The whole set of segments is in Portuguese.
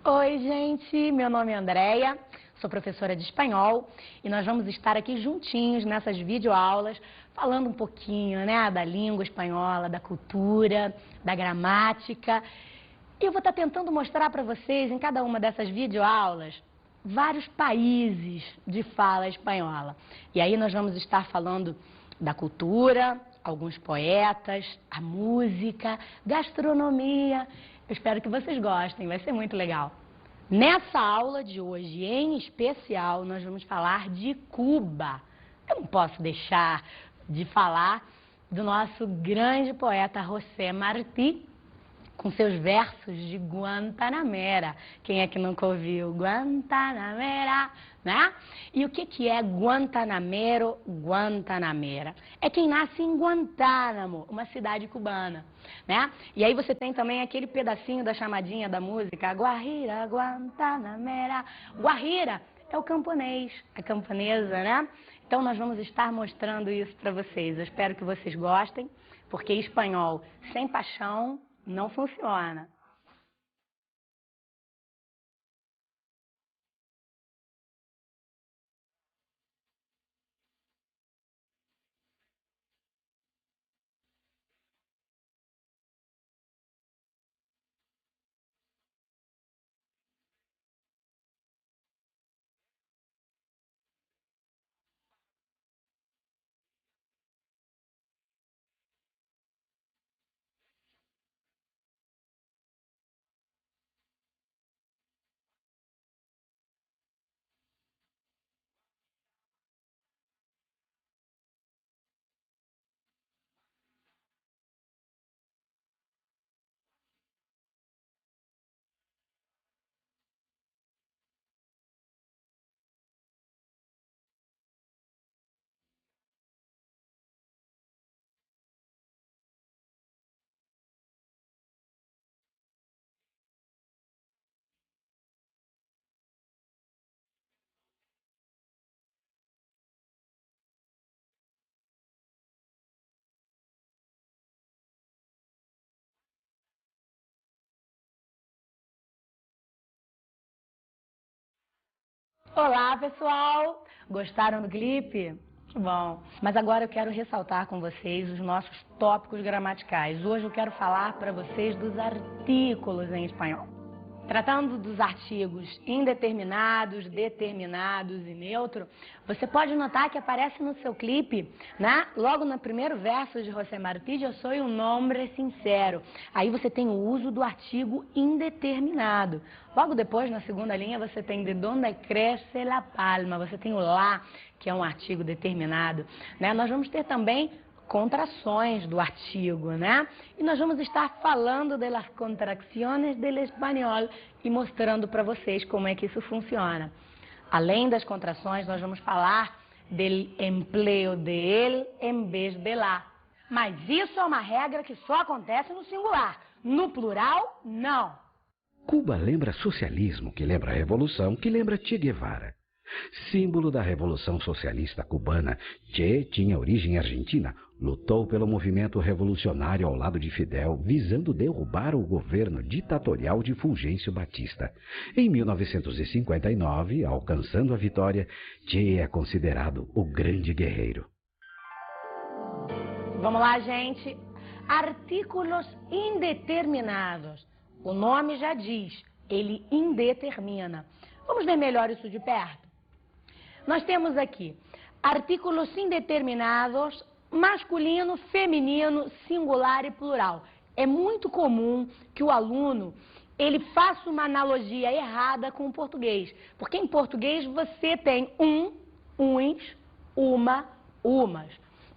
Oi, gente, meu nome é Andréia, sou professora de espanhol e nós vamos estar aqui juntinhos nessas videoaulas falando um pouquinho, né, da língua espanhola, da cultura, da gramática. E eu vou estar tentando mostrar para vocês em cada uma dessas videoaulas vários países de fala espanhola. E aí nós vamos estar falando da cultura, alguns poetas, a música, gastronomia. Eu espero que vocês gostem, vai ser muito legal. Nessa aula de hoje, em especial, nós vamos falar de Cuba. Eu não posso deixar de falar do nosso grande poeta José Martí, com seus versos de Guantanamera. Quem é que nunca ouviu? Guantanamera, né? E o que é Guantanamero, Guantanamera? É quem nasce em Guantánamo, uma cidade cubana, né? E aí você tem também aquele pedacinho da chamadinha da música, Guajira, Guantanamera. Guajira é o camponês, a camponesa, né? Então nós vamos estar mostrando isso para vocês. Eu espero que vocês gostem, porque espanhol sem paixão não funciona. Olá, pessoal! Gostaram do clipe? Bom, mas agora eu quero ressaltar com vocês os nossos tópicos gramaticais. Hoje eu quero falar para vocês dos artículos em espanhol. Tratando dos artigos indeterminados, determinados e neutro, você pode notar que aparece no seu clipe, né? Logo no primeiro verso de José Martí, eu sou um homem sincero. Aí você tem o uso do artigo indeterminado. Logo depois, na segunda linha, você tem de donde crece la palma. Você tem o lá, que é um artigo determinado, né? Nós vamos ter também contrações do artigo, né? E nós vamos estar falando das contracções do espanhol e mostrando para vocês como é que isso funciona. Além das contrações, nós vamos falar del empleo de ele em vez de lá. Mas isso é uma regra que só acontece no singular. No plural, não. Cuba lembra socialismo, que lembra a revolução, que lembra Che Guevara. Símbolo da Revolução Socialista Cubana, Che tinha origem argentina, lutou pelo movimento revolucionário ao lado de Fidel, visando derrubar o governo ditatorial de Fulgêncio Batista. Em 1959, alcançando a vitória, Che é considerado o grande guerreiro. Vamos lá, gente. Artículos indeterminados. O nome já diz, ele indetermina. Vamos ver melhor isso de perto? Nós temos aqui artículos indeterminados, masculino, feminino, singular e plural. É muito comum que o aluno ele faça uma analogia errada com o português, porque em português você tem uns, uma, umas.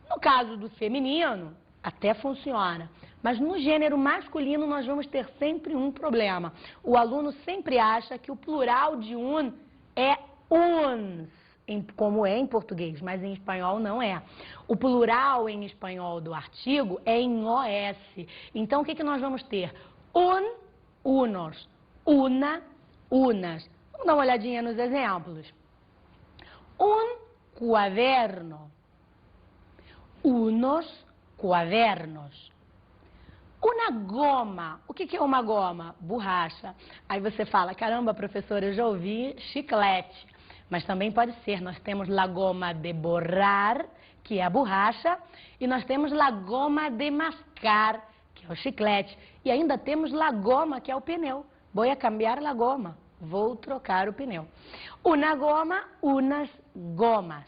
No caso do feminino, até funciona, mas no gênero masculino nós vamos ter sempre um problema. O aluno sempre acha que o plural de é uns, como é em português, mas em espanhol não é. O plural em espanhol do artigo é em OS. Então, o que nós vamos ter? Unos, una, unas. Vamos dar uma olhadinha nos exemplos. Cuaderno. Unos cuadernos. Uma goma. O que é uma goma? Borracha. Aí você fala, caramba, professora, eu já ouvi chiclete. Mas também pode ser. Nós temos la goma de borrar, que é a borracha, e nós temos la goma de mascar, que é o chiclete. E ainda temos la goma, que é o pneu. Voy a cambiar la goma. Vou trocar o pneu. Una goma, unas gomas.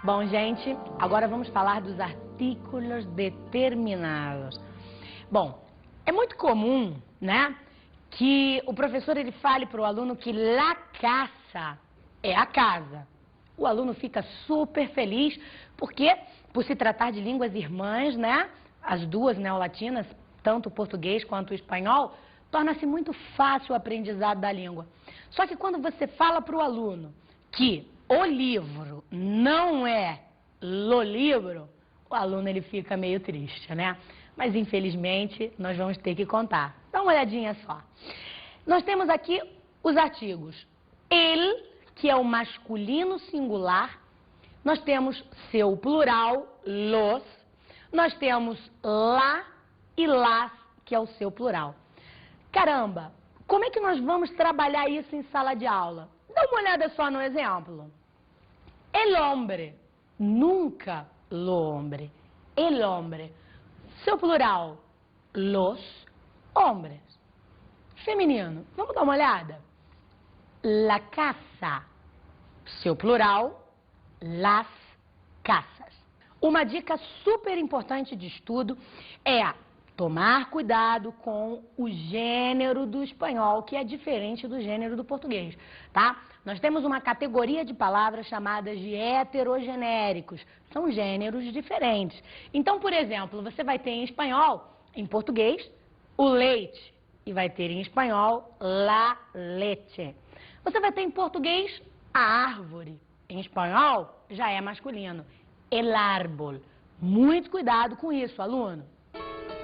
Bom, gente, agora vamos falar dos artículos determinados. Bom, é muito comum, né, que o professor ele fale para o aluno que la casa é a casa. O aluno fica super feliz, porque por se tratar de línguas irmãs, né, as duas neolatinas, tanto o português quanto o espanhol, torna-se muito fácil o aprendizado da língua. Só que quando você fala para o aluno que o livro não é lo livro, o aluno ele fica meio triste, né? Mas infelizmente nós vamos ter que contar. Dá uma olhadinha só. Nós temos aqui os artigos el, que é o masculino singular. Nós temos seu plural, los. Nós temos la e las, que é o seu plural. Caramba, como é que nós vamos trabalhar isso em sala de aula? Dá uma olhada só no exemplo. El hombre, nunca lo hombre. El hombre. Seu plural, los hombres. Feminino, vamos dar uma olhada? La casa. Seu plural, las casas. Uma dica super importante de estudo é tomar cuidado com o gênero do espanhol, que é diferente do gênero do português, tá? Nós temos uma categoria de palavras chamadas de heterogenéricos. São gêneros diferentes. Então, por exemplo, você vai ter em espanhol, em português, o leite. E vai ter em espanhol, la leche. Você vai ter em português, a árvore. Em espanhol, já é masculino. El árbol. Muito cuidado com isso, aluno.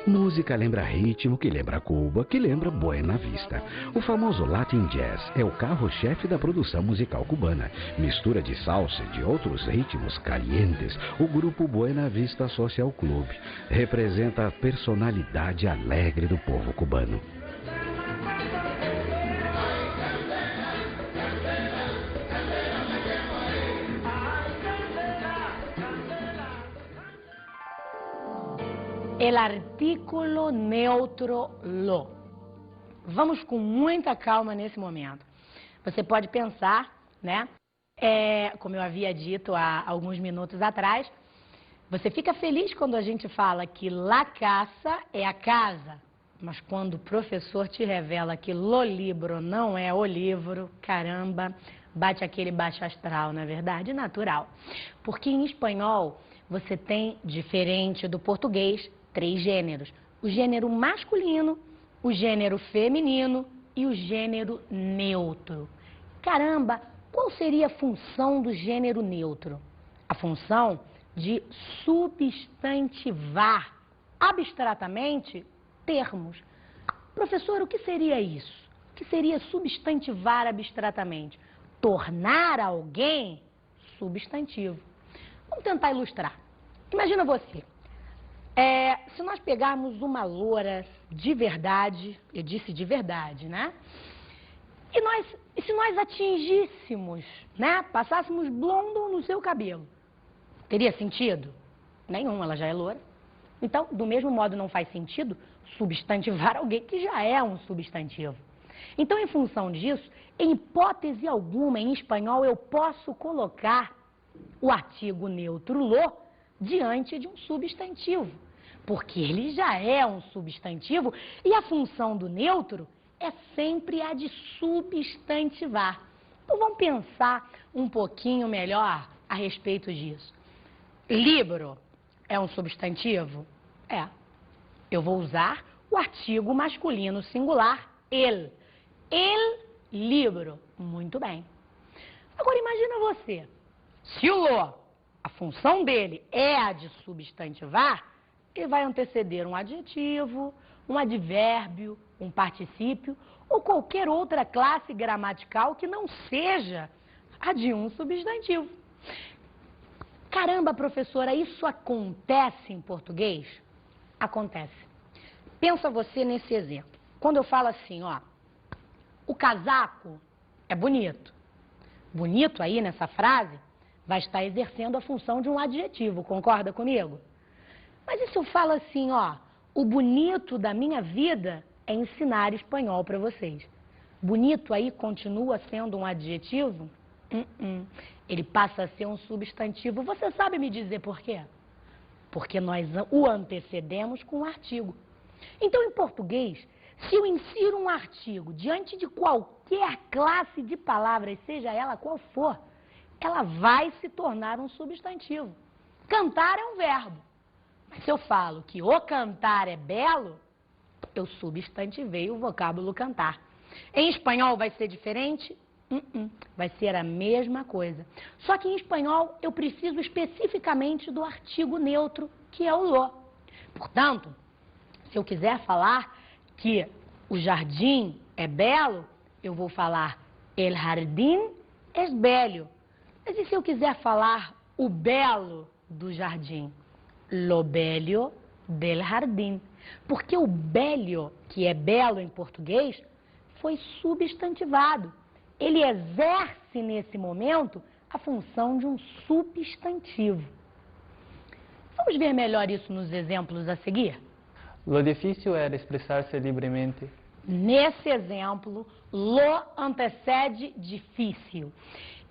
Música lembra ritmo, que lembra Cuba, que lembra Buena Vista. O famoso Latin Jazz é o carro-chefe da produção musical cubana. Mistura de salsa e de outros ritmos calientes, o grupo Buena Vista Social Club representa a personalidade alegre do povo cubano. El artículo neutro lo. Vamos com muita calma nesse momento. Você pode pensar, né? Como eu havia dito há alguns minutos atrás, você fica feliz quando a gente fala que la casa é a casa. Mas quando o professor te revela que lo libro não é o livro, caramba, bate aquele baixo astral, não é verdade? Natural. Porque em espanhol você tem, diferente do português, 3 gêneros. O gênero masculino, o gênero feminino e o gênero neutro. Caramba, qual seria a função do gênero neutro? A função de substantivar, abstratamente, termos. Professor, o que seria isso? O que seria substantivar abstratamente? Tornar alguém substantivo. Vamos tentar ilustrar. Imagina você. Se nós pegarmos uma loura de verdade, eu disse de verdade, né? E se nós atingíssemos, né? Passássemos blondo no seu cabelo, teria sentido? Nenhum, ela já é loura. Então, do mesmo modo, não faz sentido substantivar alguém que já é um substantivo. Então, em função disso, em hipótese alguma, em espanhol, eu posso colocar o artigo neutro lo diante de um substantivo, porque ele já é um substantivo e a função do neutro é sempre a de substantivar. Então vamos pensar um pouquinho melhor a respeito disso. Livro é um substantivo? É. Eu vou usar o artigo masculino singular, el. El libro. Muito bem. Agora imagina você, se o lo, a função dele é a de substantivar, ele vai anteceder um adjetivo, um advérbio, um particípio ou qualquer outra classe gramatical que não seja a de um substantivo. Caramba, professora, isso acontece em português? Acontece. Pensa você nesse exemplo. Quando eu falo assim, ó, o casaco é bonito. Bonito aí nessa frase vai estar exercendo a função de um adjetivo, concorda comigo? Mas e se eu falo assim, ó, o bonito da minha vida é ensinar espanhol para vocês. Bonito aí continua sendo um adjetivo? Ele passa a ser um substantivo. Você sabe me dizer por quê? Porque nós o antecedemos com um artigo. Então, em português, se eu insiro um artigo diante de qualquer classe de palavras, seja ela qual for, ela vai se tornar um substantivo. Cantar é um verbo. Mas se eu falo que o cantar é belo, eu substantivei o vocábulo cantar. Em espanhol vai ser diferente? Vai ser a mesma coisa. Só que em espanhol eu preciso especificamente do artigo neutro, que é o lo. Portanto, se eu quiser falar que o jardim é belo, eu vou falar el jardín es bello. Mas e se eu quiser falar o belo do jardim? Lo bello del jardín. Porque o bello, que é belo em português, foi substantivado. Ele exerce nesse momento a função de um substantivo. Vamos ver melhor isso nos exemplos a seguir? Lo difícil era expressar-se livremente. Nesse exemplo, lo antecede difícil.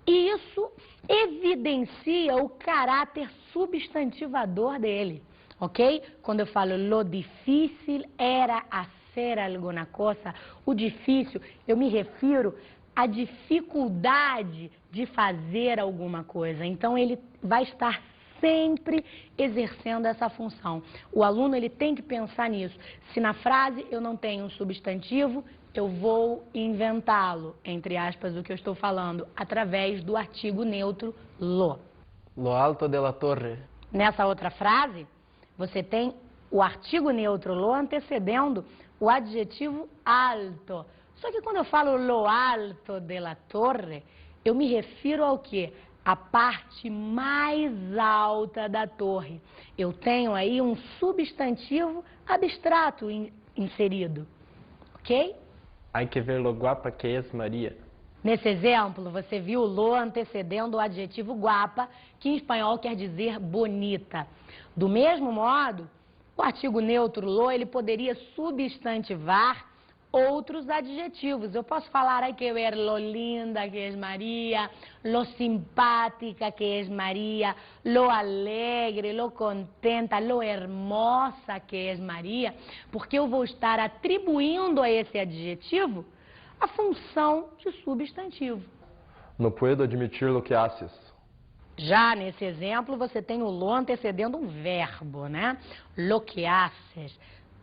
E isso evidencia o caráter substantivador dele, ok? Quando eu falo lo difícil era hacer alguma coisa, o difícil, eu me refiro à dificuldade de fazer alguma coisa. Então, ele vai estar sempre exercendo essa função. O aluno ele tem que pensar nisso. Se na frase eu não tenho um substantivo, eu vou inventá-lo, entre aspas, o que eu estou falando, através do artigo neutro lo. Lo alto de la torre. Nessa outra frase, você tem o artigo neutro lo antecedendo o adjetivo alto. Só que quando eu falo lo alto de la torre, eu me refiro ao quê? A parte mais alta da torre. Eu tenho aí um substantivo abstrato inserido, ok? Hay que ver lo guapa que es Maria. Nesse exemplo, você viu lo antecedendo o adjetivo guapa, que em espanhol quer dizer bonita. Do mesmo modo, o artigo neutro lo, ele poderia substantivar outros adjetivos. Eu posso falar, hay que ver lo linda que es María, lo simpática que es María, lo alegre, lo contenta, lo hermosa que es María, porque eu vou estar atribuindo a esse adjetivo a função de substantivo. No puedo admitir lo que haces. Já nesse exemplo, você tem o lo antecedendo um verbo, né? Lo que haces.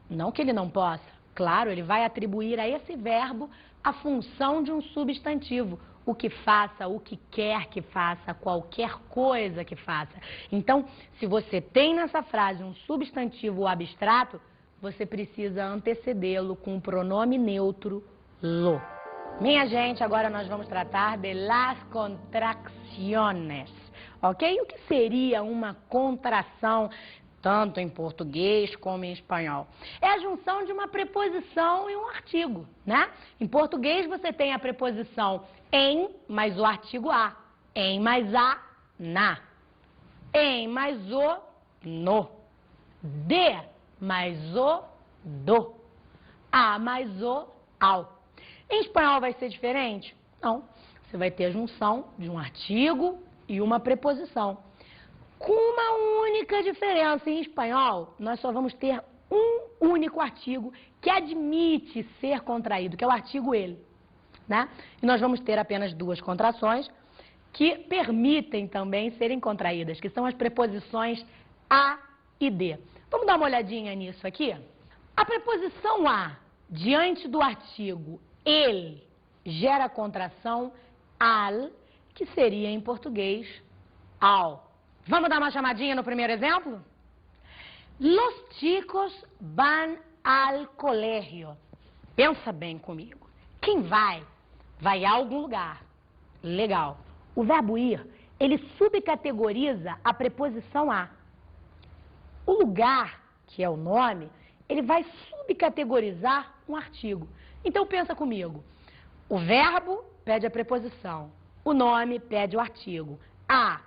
Não que ele não possa. Claro, ele vai atribuir a esse verbo a função de um substantivo. O que faça, o que quer que faça, qualquer coisa que faça. Então, se você tem nessa frase um substantivo abstrato, você precisa antecedê-lo com o pronome neutro lo. Minha gente, agora nós vamos tratar de las contracciones, ok? O que seria uma contração, tanto em português como em espanhol? É a junção de uma preposição e um artigo, né? Em português você tem a preposição em mais o artigo a. Em mais a, na. Em mais o, no. De mais o, do. A mais o, ao. Em espanhol vai ser diferente? Não. Você vai ter a junção de um artigo e uma preposição. Com uma única diferença. Em espanhol, nós só vamos ter um único artigo que admite ser contraído, que é o artigo ele, né? E nós vamos ter apenas duas contrações que permitem também serem contraídas, que são as preposições a e de. Vamos dar uma olhadinha nisso aqui? A preposição a, diante do artigo el, gera a contração al, que seria em português ao. Vamos dar uma chamadinha no primeiro exemplo? Los chicos van al colegio. Pensa bem comigo. Quem vai, vai a algum lugar. Legal. O verbo ir, ele subcategoriza a preposição a. O lugar, que é o nome, ele vai subcategorizar um artigo. Então pensa comigo, o verbo pede a preposição, o nome pede o artigo.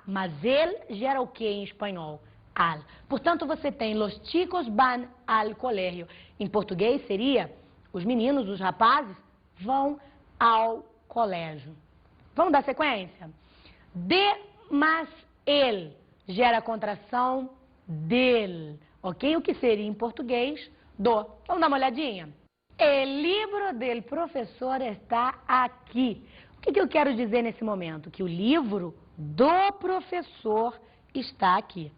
Mas ele gera o que em espanhol? Al. Portanto, você tem los chicos van al colegio. Em português seria, os meninos, os rapazes, vão ao colégio. Vamos dar sequência? De mais ele gera a contração del. Ok? O que seria em português? Do. Vamos dar uma olhadinha? O livro del professor está aqui. O que eu quero dizer nesse momento? Que o livro do professor está aqui.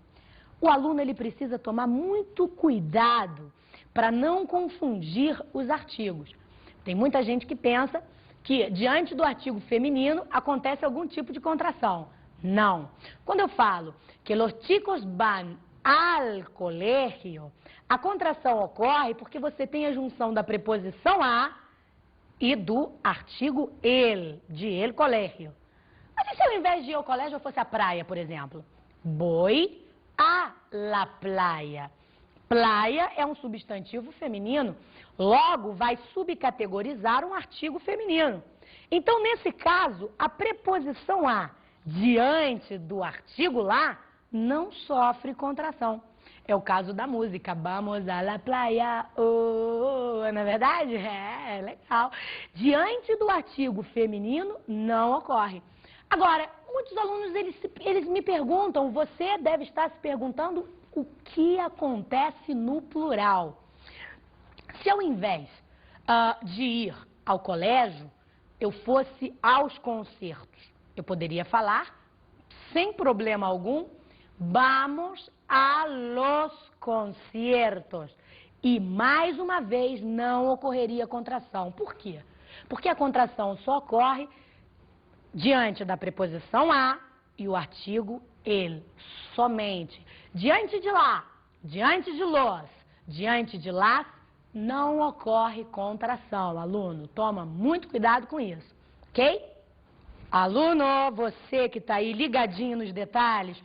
O aluno ele precisa tomar muito cuidado para não confundir os artigos. Tem muita gente que pensa que diante do artigo feminino acontece algum tipo de contração. Não. Quando eu falo que los chicos van al colegio, a contração ocorre porque você tem a junção da preposição a e do artigo el, de el colegio. Mas e se ao invés de ir ao colégio eu fosse à praia, por exemplo? Voy a la playa. Playa é um substantivo feminino, logo vai subcategorizar um artigo feminino. Então, nesse caso, a preposição a diante do artigo lá não sofre contração. É o caso da música, vamos a la playa, oh, não é verdade? É legal. Diante do artigo feminino, não ocorre. Agora, muitos alunos, eles me perguntam, você deve estar se perguntando o que acontece no plural. Se ao invés de ir ao colégio, eu fosse aos concertos, eu poderia falar, sem problema algum, vamos a los conciertos. E, mais uma vez, não ocorreria contração. Por quê? Porque a contração só ocorre diante da preposição a e o artigo el, somente. Diante de lá, diante de los, diante de las, não ocorre contração. Aluno, toma muito cuidado com isso, ok? Aluno, você que está aí ligadinho nos detalhes,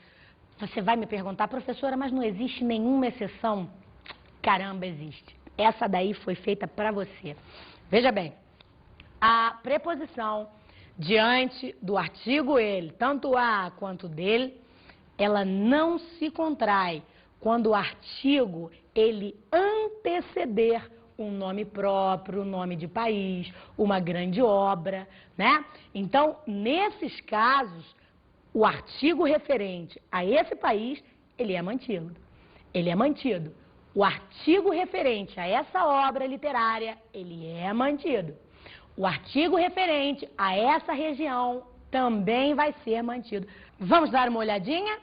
você vai me perguntar, professora, mas não existe nenhuma exceção? Caramba, existe. Essa daí foi feita para você. Veja bem, a preposição diante do artigo ele, tanto a quanto dele, ela não se contrai quando o artigo ele anteceder um nome próprio, um nome de país, uma grande obra, né? Então, nesses casos, o artigo referente a esse país, ele é mantido. Ele é mantido. O artigo referente a essa obra literária, ele é mantido. O artigo referente a essa região também vai ser mantido. Vamos dar uma olhadinha?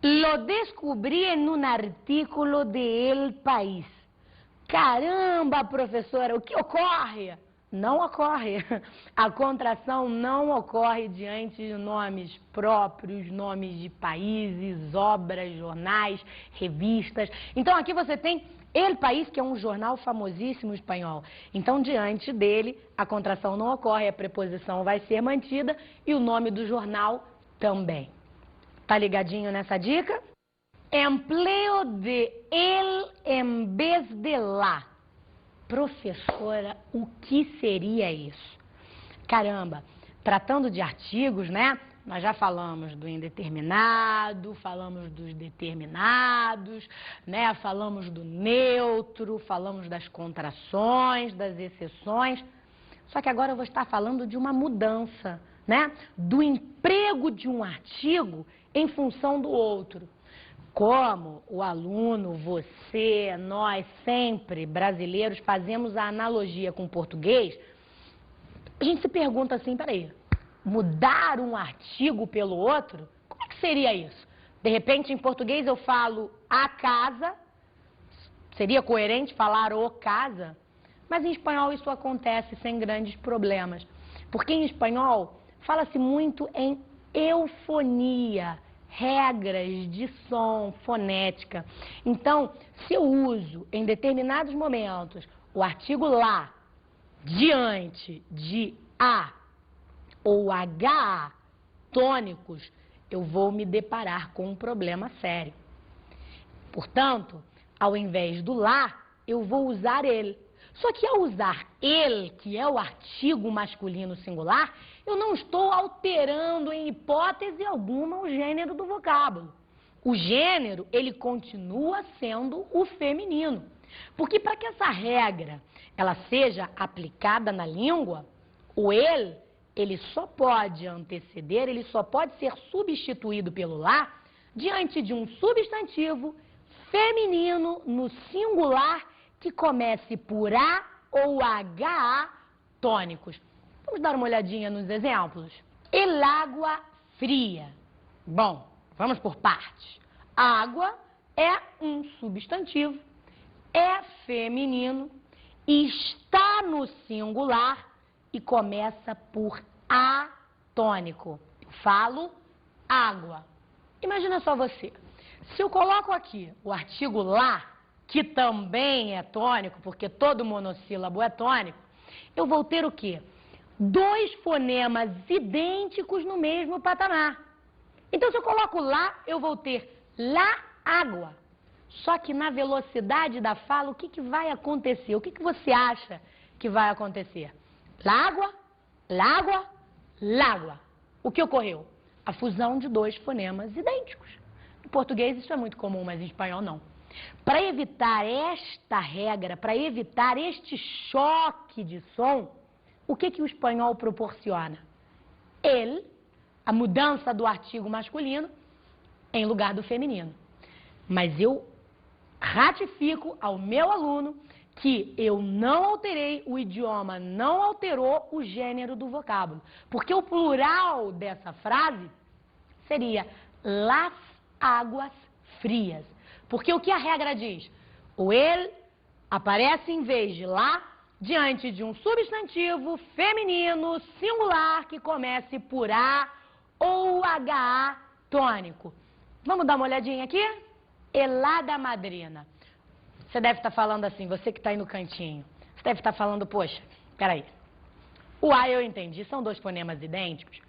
Lo descobri en un artículo de El País. Caramba, professora, o que ocorre? Não ocorre. A contração não ocorre diante de nomes próprios, nomes de países, obras, jornais, revistas. Então aqui você tem El País, que é um jornal famosíssimo espanhol. Então diante dele a contração não ocorre, a preposição vai ser mantida e o nome do jornal também. Tá ligadinho nessa dica? Empleo de el em vez de lá. Professora, o que seria isso? Caramba, tratando de artigos, né? Nós já falamos do indeterminado, falamos dos determinados, né? Falamos do neutro, falamos das contrações, das exceções. Só que agora eu vou estar falando de uma mudança, né? Do emprego de um artigo em função do outro. Como o aluno, você, nós, sempre, brasileiros, fazemos a analogia com o português, a gente se pergunta assim, peraí, mudar um artigo pelo outro? Como é que seria isso? De repente, em português eu falo a casa, seria coerente falar o casa? Mas em espanhol isso acontece sem grandes problemas, porque em espanhol fala-se muito em eufonia, regras de som, fonética. Então, se eu uso em determinados momentos o artigo lá diante de a ou h tônicos, eu vou me deparar com um problema sério. Portanto, ao invés do lá, eu vou usar ele. Só que ao usar ele, que é o artigo masculino singular, eu não estou alterando em hipótese alguma o gênero do vocábulo. O gênero, ele continua sendo o feminino. Porque para que essa regra ela seja aplicada na língua, o ele só pode anteceder, ele só pode ser substituído pelo lá diante de um substantivo feminino no singular que comece por A ou HA tônicos. Vamos dar uma olhadinha nos exemplos. El água fria. Bom, vamos por partes. Água é um substantivo, é feminino, está no singular e começa por A tônico. Eu falo água. Imagina só você. Se eu coloco aqui o artigo lá, que também é tônico, porque todo monossílabo é tônico, eu vou ter o quê? Dois fonemas idênticos no mesmo patamar. Então, se eu coloco lá, eu vou ter lá, água. Só que na velocidade da fala, o que vai acontecer? O que você acha que vai acontecer? Lágua, lágua, lágua. O que ocorreu? A fusão de dois fonemas idênticos. Em português isso é muito comum, mas em espanhol não. Para evitar esta regra, para evitar este choque de som, o que o espanhol proporciona? Ele, a mudança do artigo masculino em lugar do feminino. Mas eu ratifico ao meu aluno que eu não alterei, o idioma não alterou o gênero do vocábulo. Porque o plural dessa frase seria las águas frias. Porque o que a regra diz? O ele aparece em vez de lá diante de um substantivo feminino singular que comece por A ou HA tônico. Vamos dar uma olhadinha aqui? Helada madrina. Você deve estar falando assim, você que está aí no cantinho. Você deve estar falando, poxa, peraí. O A eu entendi, são dois fonemas idênticos.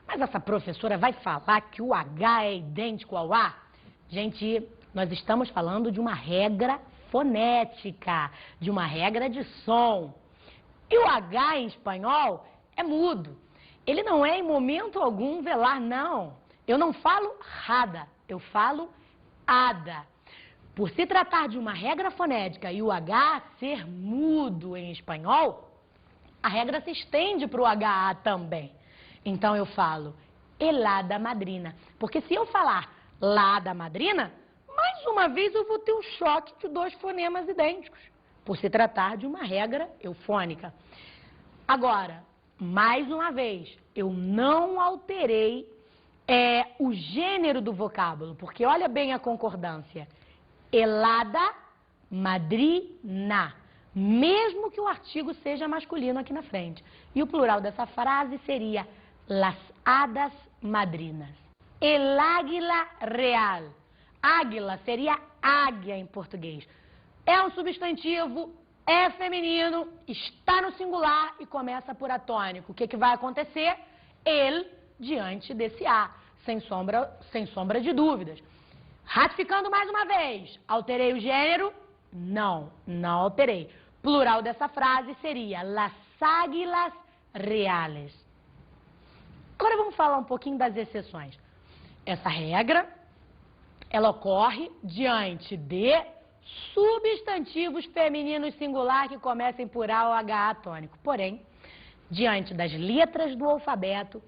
Mas essa professora vai falar que o H é idêntico ao A? Gente, nós estamos falando de uma regra fonética, de uma regra de som. E o H em espanhol é mudo. Ele não é em momento algum velar, não. Eu não falo rada, eu falo ada. Por se tratar de uma regra fonética e o H ser mudo em espanhol, a regra se estende para o HA também. Então eu falo helada madrina. Porque se eu falar lá da madrina, mais uma vez eu vou ter um choque de dois fonemas idênticos, por se tratar de uma regra eufônica. Agora, mais uma vez, eu não alterei o gênero do vocábulo, porque olha bem a concordância. Helada madrina, mesmo que o artigo seja masculino aqui na frente. E o plural dessa frase seria las hadas madrinas. El águila real. Águila seria águia em português. É um substantivo, é feminino, está no singular e começa por atônico. O que vai acontecer? Ele diante desse A, sem sombra de dúvidas. Ratificando mais uma vez, alterei o gênero? Não alterei. Plural dessa frase seria las águilas reales. Agora vamos falar um pouquinho das exceções. Essa regra, ela ocorre diante de substantivos femininos singular que comecem por A ou HA tônico. Porém, diante das letras do alfabeto,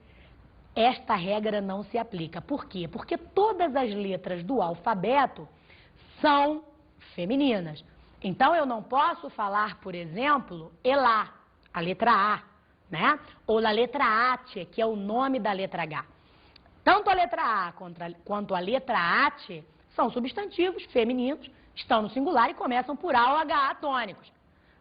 esta regra não se aplica. Por quê? Porque todas as letras do alfabeto são femininas. Então, eu não posso falar, por exemplo, elá, a letra A, né? Ou a letra ate, que é o nome da letra H. Tanto a letra A quanto a letra ate são substantivos femininos, estão no singular e começam por A ou HA tônicos.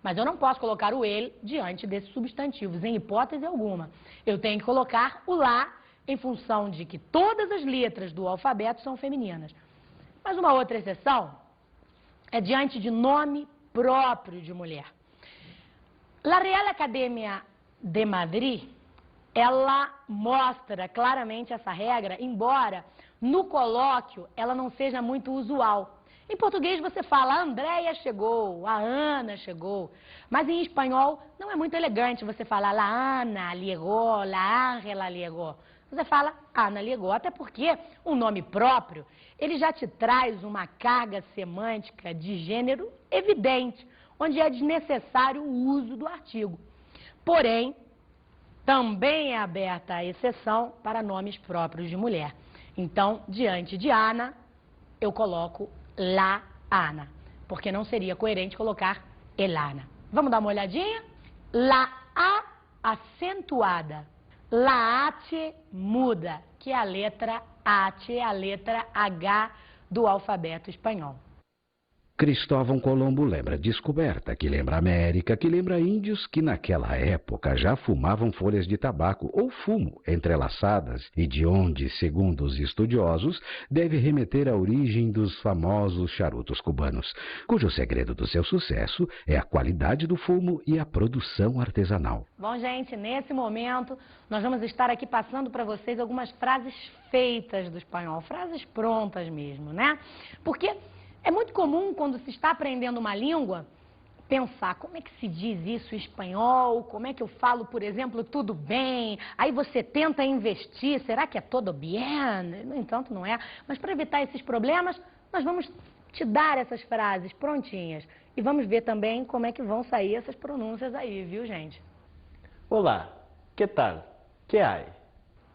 Mas eu não posso colocar o ele diante desses substantivos, em hipótese alguma. Eu tenho que colocar o lá em função de que todas as letras do alfabeto são femininas. Mas uma outra exceção é diante de nome próprio de mulher. La Real Academia de Madrid, ela mostra claramente essa regra, embora no colóquio ela não seja muito usual. Em português você fala, a Andréia chegou, a Ana chegou. Mas em espanhol não é muito elegante você falar, la Ana llegó, la Ángela llegó. Você fala, Ana llegó, até porque o nome próprio, ele já te traz uma carga semântica de gênero evidente, onde é desnecessário o uso do artigo. Porém, também é aberta a exceção para nomes próprios de mulher. Então, diante de Ana, eu coloco la Ana, porque não seria coerente colocar Elana. Vamos dar uma olhadinha? La A acentuada, la H muda, que é a letra H, a letra H do alfabeto espanhol. Cristóvão Colombo lembra descoberta, que lembra América, que lembra índios que naquela época já fumavam folhas de tabaco ou fumo entrelaçadas e de onde, segundo os estudiosos, deve remeter à origem dos famosos charutos cubanos, cujo segredo do seu sucesso é a qualidade do fumo e a produção artesanal. Bom, gente, nesse momento nós vamos estar aqui passando para vocês algumas frases feitas do espanhol, frases prontas mesmo, né? Porque é muito comum, quando se está aprendendo uma língua, pensar como é que se diz isso em espanhol, como é que eu falo, por exemplo, tudo bem, aí você tenta investir, será que é todo bien? No entanto, não é. Mas para evitar esses problemas, nós vamos te dar essas frases prontinhas e vamos ver também como é que vão sair essas pronúncias aí, viu, gente? Olá, que tal? Que hay?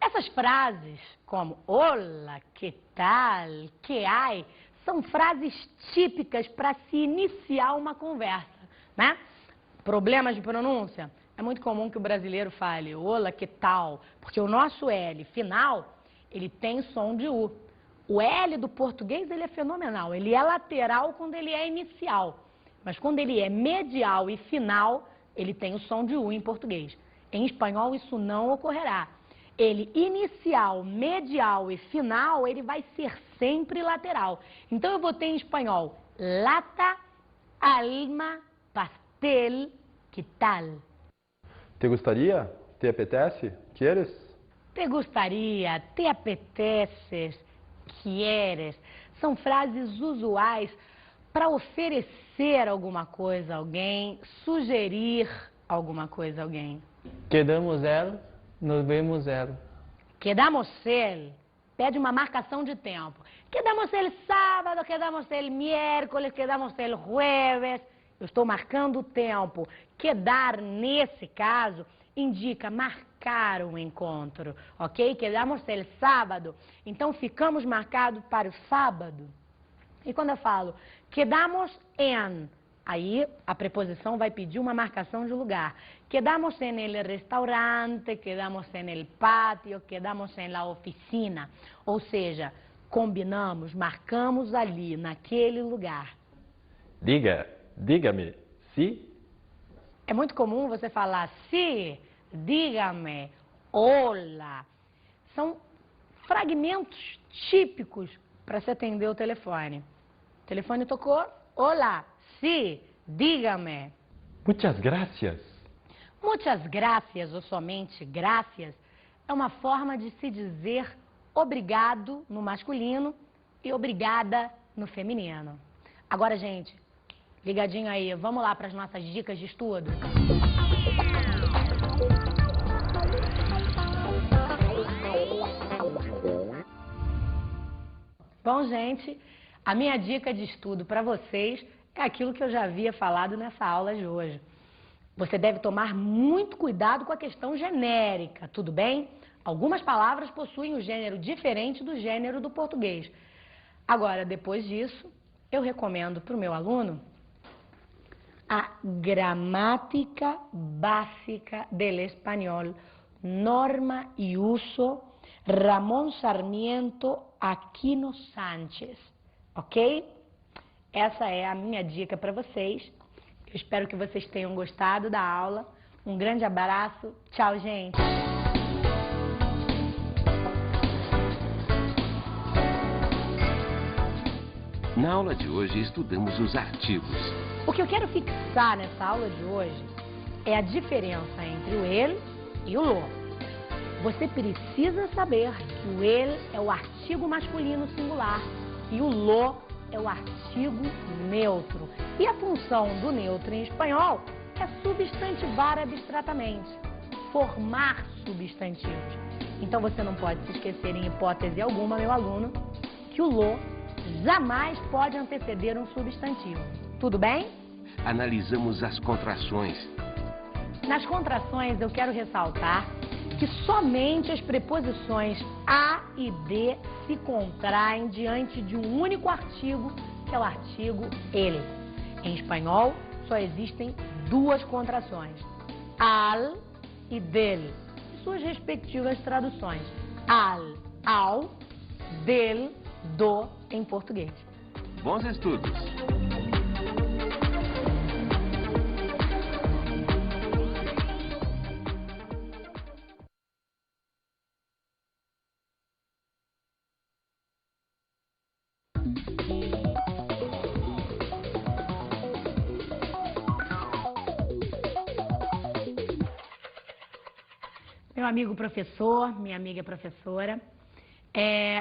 Essas frases, como hola, que tal, que hay, são frases típicas para se iniciar uma conversa, né? Problemas de pronúncia? É muito comum que o brasileiro fale olá, que tal? Porque o nosso L final, ele tem som de U. O L do português, ele é fenomenal. Ele é lateral quando ele é inicial. Mas quando ele é medial e final, ele tem o som de U em português. Em espanhol, isso não ocorrerá. Ele inicial, medial e final, ele vai ser sempre lateral. Então eu vou ter em espanhol lata, alma, pastel, que tal? Te gustaría? Te apetece? Quieres? Te gustaria, te apeteces, quieres. São frases usuais para oferecer alguma coisa a alguém, sugerir alguma coisa a alguém. Quedamos ela, nos vemos ela. Quedamos el, pede uma marcação de tempo. Quedamos el sábado, quedamos el miércoles, quedamos el jueves. Eu estou marcando o tempo. Quedar, nesse caso, indica marcar um encontro, ok? Quedamos el sábado. Então, ficamos marcados para o sábado. E quando eu falo quedamos en, aí a preposição vai pedir uma marcação de lugar. Quedamos en el restaurante, quedamos en el patio, quedamos en la oficina. Ou seja, combinamos, marcamos ali, naquele lugar. Dígame, ¿sí? É muito comum você falar sí, dígame, hola. São fragmentos típicos para se atender o telefone. O telefone tocou, hola, sí, dígame. Muchas gracias. Muitas gracias ou somente gracias é uma forma de se dizer obrigado no masculino e obrigada no feminino. Agora, gente, ligadinho aí, vamos lá para as nossas dicas de estudo? Bom, gente, a minha dica de estudo para vocês é aquilo que eu já havia falado nessa aula de hoje. Você deve tomar muito cuidado com a questão genérica, tudo bem? Algumas palavras possuem um gênero diferente do gênero do português. Agora, depois disso, eu recomendo para o meu aluno a Gramática Básica del Español, Norma y Uso, Ramón Sarmiento Aquino Sánchez, ok? Essa é a minha dica para vocês. Eu espero que vocês tenham gostado da aula. Um grande abraço. Tchau, gente. Na aula de hoje, estudamos os artigos. O que eu quero fixar nessa aula de hoje é a diferença entre o ele e o lo. Você precisa saber que o ele é o artigo masculino singular e o lo é o artigo neutro. E a função do neutro em espanhol é substantivar abstratamente, formar substantivos. Então você não pode se esquecer em hipótese alguma, meu aluno, que o lo jamais pode anteceder um substantivo. Tudo bem? Analisamos as contrações. Nas contrações eu quero ressaltar que somente as preposições a e de se contraem diante de um único artigo, que é o artigo ele. Em espanhol, só existem duas contrações, al e del, e suas respectivas traduções, al, ao, del, do, em português. Bons estudos! Meu amigo professor, minha amiga professora,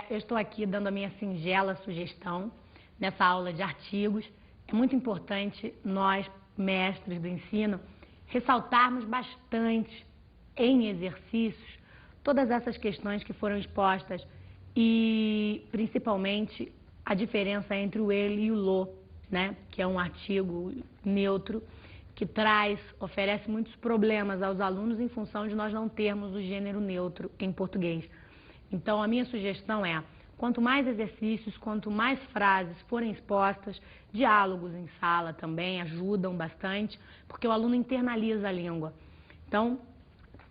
eu estou aqui dando a minha singela sugestão nessa aula de artigos. É muito importante nós, mestres do ensino, ressaltarmos bastante em exercícios todas essas questões que foram expostas e, principalmente, a diferença entre o ele e o lo, né? Que é um artigo neutro que oferece muitos problemas aos alunos em função de nós não termos o gênero neutro em português. Então, a minha sugestão é, quanto mais exercícios, quanto mais frases forem expostas, diálogos em sala também ajudam bastante, porque o aluno internaliza a língua. Então,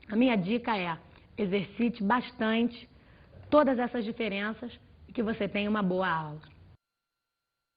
a minha dica é, exercite bastante todas essas diferenças e que você tenha uma boa aula.